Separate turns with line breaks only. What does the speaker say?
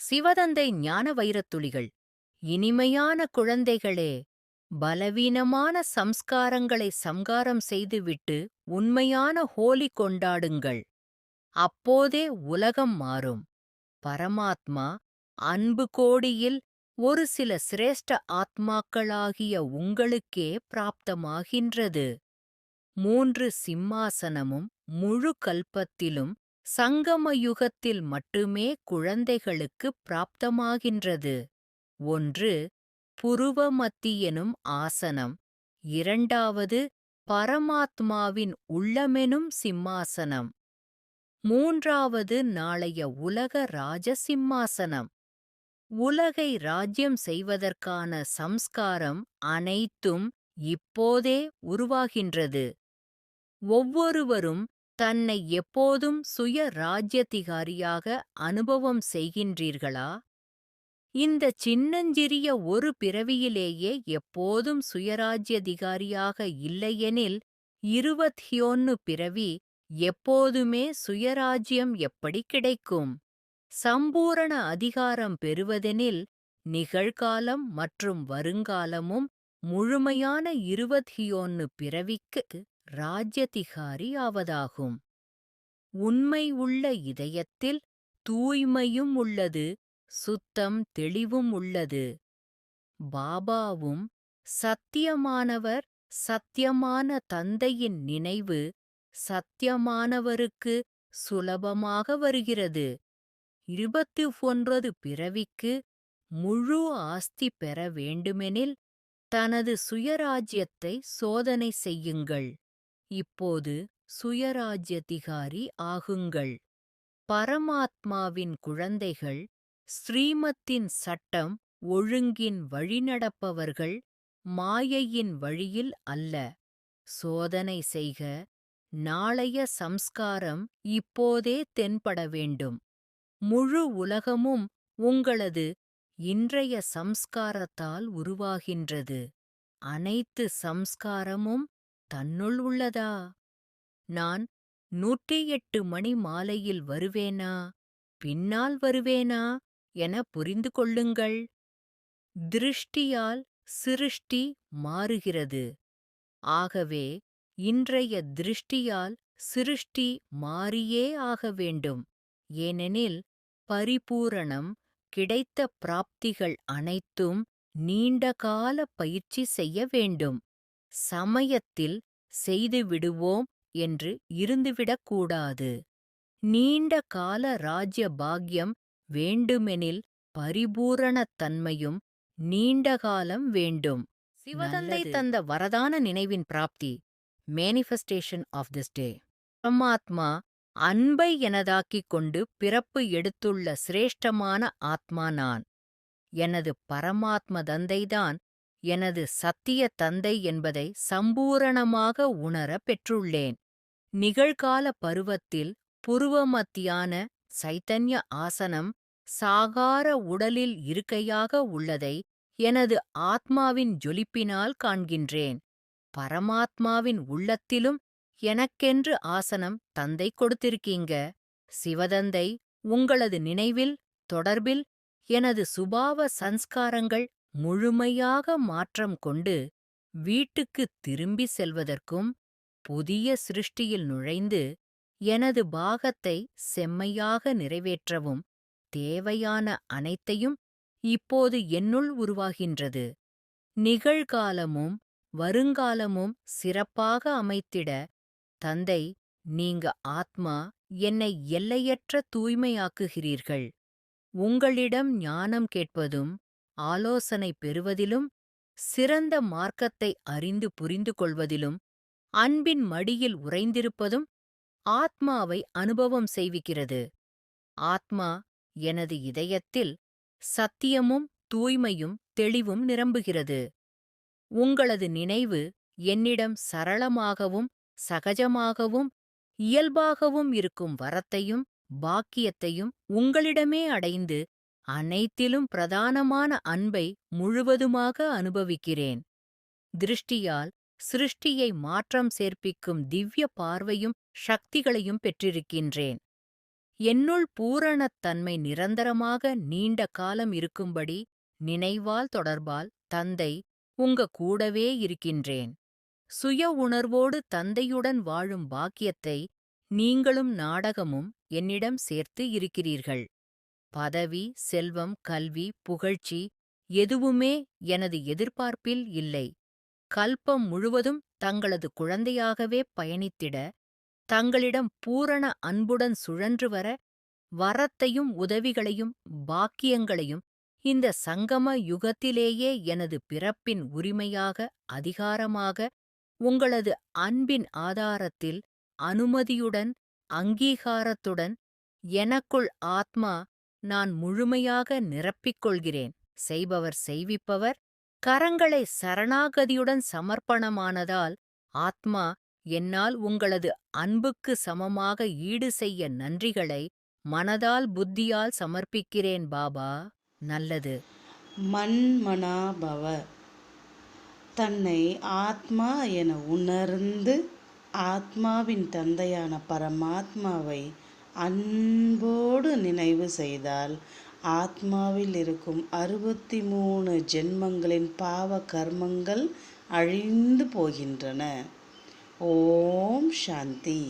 சிவதந்தை ஞான வைரத்துளிகள். இனிமையான குழந்தைகளே, பலவீனமான சம்ஸ்காரங்களை சம்காரம் செய்துவிட்டு உண்மையான ஹோலி கொண்டாடுங்கள். அப்போதே உலகம் மாறும். பரமாத்மா அன்பு கோடியில் ஒரு சில சிரேஷ்ட ஆத்மாக்களாகிய உங்களுக்கே பிராப்தமாகின்றது. 3 சிம்மாசனமும் முழு கல்பத்திலும் சங்கம யுகத்தில் மட்டுமே குழந்தைகளுக்குப் பிராப்தமாகின்றது. 1 புருவமத்தி எனும் ஆசனம், 2வது பரமாத்மாவின் உள்ளமெனும் சிம்மாசனம், 3வது நாளைய உலக ராஜ சிம்மாசனம். உலகை ராஜ்யம் செய்வதற்கான சம்ஸ்காரம் அனைத்தும் இப்போதே உருவாகின்றது. ஒவ்வொருவரும் தன்னை எப்போதும் சுய ராஜ்யதிகாரியாக அனுபவம் செய்கின்றீர்களா? இந்த சின்னஞ்சிறிய ஒரு பிறவியிலேயே எப்போதும் சுயராஜ்யதிகாரியாக இல்லையெனில் 21 பிறவி எப்போதுமே சுயராஜ்யம் எப்படி கிடைக்கும்? சம்பூரண அதிகாரம் பெறுவதெனில் நிகழ்காலம் மற்றும் வருங்காலமும் முழுமையான 21 பிறவிக்கு ராஜ்யதிகாரி ஆவதாகும். உண்மை உள்ள இதயத்தில் தூய்மையும் உள்ளது, சுத்தம் தெளிவும் உள்ளது. பாபாவும் சத்தியமானவர், சத்தியமான தந்தையின் நினைவு சத்தியமானவருக்கு சுலபமாக வருகிறது. 21 பிறவிக்கு முழு ஆஸ்தி பெற வேண்டுமெனில் தனது சுயராஜ்யத்தை சோதனை செய்யுங்கள். இப்போது சுயராஜ்யதிகாரி ஆகுங்கள். பரமாத்மாவின் குழந்தைகள், ஸ்ரீமத்தின் சட்டம் ஒழுங்கின் வழிநடப்பவர்கள், மாயையின் வழியில் அல்ல. சோதனை செய்க. நாளைய சம்ஸ்காரம் இப்போதே தென்பட வேண்டும். முழு உலகமும் உங்களது இன்றைய சம்ஸ்காரத்தால் உருவாகின்றது. அனைத்து சம்ஸ்காரமும் தன்னுள் உள்ளதா? நான் 108 மணி மாலையில் வருவேனா, பின்னால் வருவேனா என புரிந்து கொள்ளுங்கள். திருஷ்டியால் சிருஷ்டி மாறுகிறது. ஆகவே இன்றைய திருஷ்டியால் சிருஷ்டி மாறியே ஆக வேண்டும். ஏனெனில் பரிபூரணம் கிடைத்த பிராப்திகள் அனைத்தும் நீண்டகால பயிற்சி செய்ய வேண்டும். சமயத்தில் செய்துவிடுவோம் என்று இருந்துவிடக்கூடாது. நீண்ட கால ராஜ்ய பாக்யம் வேண்டுமெனில் பரிபூரணத்தன்மையும் நீண்டகாலம் வேண்டும். சிவதந்தை தந்த வரதான நினைவின் பிராப்தி. Manifestation of this day. பரமாத்மா அன்பை எனதாக்கிக் கொண்டு பிறப்பு எடுத்துள்ள சிரேஷ்டமான ஆத்மா நான். எனது பரமாத்ம தந்தைதான் எனது சத்திய தந்தை என்பதை சம்பூரணமாக உணர பெற்றுள்ளேன். நிகழ்கால பருவத்தில் புருவமத்தியான சைத்தன்ய ஆசனம் சாகார உடலில் இருக்கையாக உள்ளதை எனது ஆத்மாவின் ஜொலிப்பினால் காண்கின்றேன். பரமாத்மாவின் உள்ளத்திலும் எனக்கென்று ஆசனம் தந்தை கொடுத்திருக்கீங்க. சிவதந்தை உங்களது நினைவில், தொடர்பில் எனது சுபாவ சன்ஸ்காரங்கள் முழுமையாக மாற்றம் கொண்டு வீட்டுக்குத் திரும்பி செல்வதற்கும் புதிய சிருஷ்டியில் நுழைந்து எனது பாகத்தை செம்மையாக நிறைவேற்றவும் தேவையான அனைத்தையும் இப்போது என்னுள் உருவாகின்றது. நிகழ்காலமும் வருங்காலமும் சிறப்பாக அமைத்திட தந்தை, நீங்க ஆத்மா என்னை எல்லையற்ற தூய்மையாக்குகிறீர்கள். உங்களிடம் ஞானம் கேட்பதும் ஆலோசனை பெறுவதிலும் சிறந்த மார்க்கத்தை அறிந்து புரிந்து கொள்வதிலும் அன்பின் மடியில் உறைந்திருப்பதும் ஆத்மாவை அனுபவம் செய்விக்கிறது. ஆத்மா எனது இதயத்தில் சத்தியமும் தூய்மையும் தெளிவும் நிரம்புகிறது. உங்களது நினைவு என்னிடம் சரளமாகவும் சகஜமாகவும் இயல்பாகவும் இருக்கும் வரத்தையும் பாக்கியத்தையும் உங்களிடமே அடைந்து அனைத்திலும் பிரதானமான அன்பை முழுவதுமாக அனுபவிக்கிறேன். திருஷ்டியால் சிருஷ்டியை மாற்றம் சேர்ப்பிக்கும் திவ்ய பார்வையும் சக்திகளையும் பெற்றிருக்கின்றேன். என்னுள் பூரணத்தன்மை நிரந்தரமாக நீண்ட காலம் இருக்கும்படி நினைவால் தொடர்பால் தந்தை உங்க கூடவே இருக்கின்றேன். சுய உணர்வோடு தந்தையுடன் வாழும் பாக்கியத்தை நீங்களும் நாடகமும் என்னிடம் சேர்த்து இருக்கிறீர்கள். பதவி, செல்வம், கல்வி, புகழ்ச்சி எதுவுமே எனது எதிர்பார்ப்பில் இல்லை. கல்பம் முழுவதும் தங்களது குழந்தையாகவே பயணித்திட, தங்களிடம் பூரண அன்புடன் சுழன்று வர, வரத்தையும் உதவிகளையும் பாக்கியங்களையும் இந்த சங்கம யுகத்திலேயே எனது பிறப்பின் உரிமையாக அதிகாரமாக உங்களது அன்பின் ஆதாரத்தில் அனுமதியுடன் அங்கீகாரத்துடன் எனக்குள் ஆத்மா நான் முழுமையாக நிரப்பிக் கொள்கிறேன். செய்பவர் செய்விப்பவர் கரங்களை சரணாகதியுடன் சமர்ப்பணமானதால் ஆத்மா என்னால் உங்களது அன்புக்கு சமமாக ஈடு செய்ய நன்றிகளை மனதால் புத்தியால் சமர்ப்பிக்கிறேன் பாபா. நல்லது.
மன்மனாபவ. தன்னை ஆத்மா என உணர்ந்து ஆத்மாவின் தந்தையான பரமாத்மாவை அன்போடு நினைவு செய்தால் ஆத்மாவில் இருக்கும் 63 ஜென்மங்களின் பாவ கர்மங்கள் அழிந்து போகின்றன. ஓம் சாந்தி.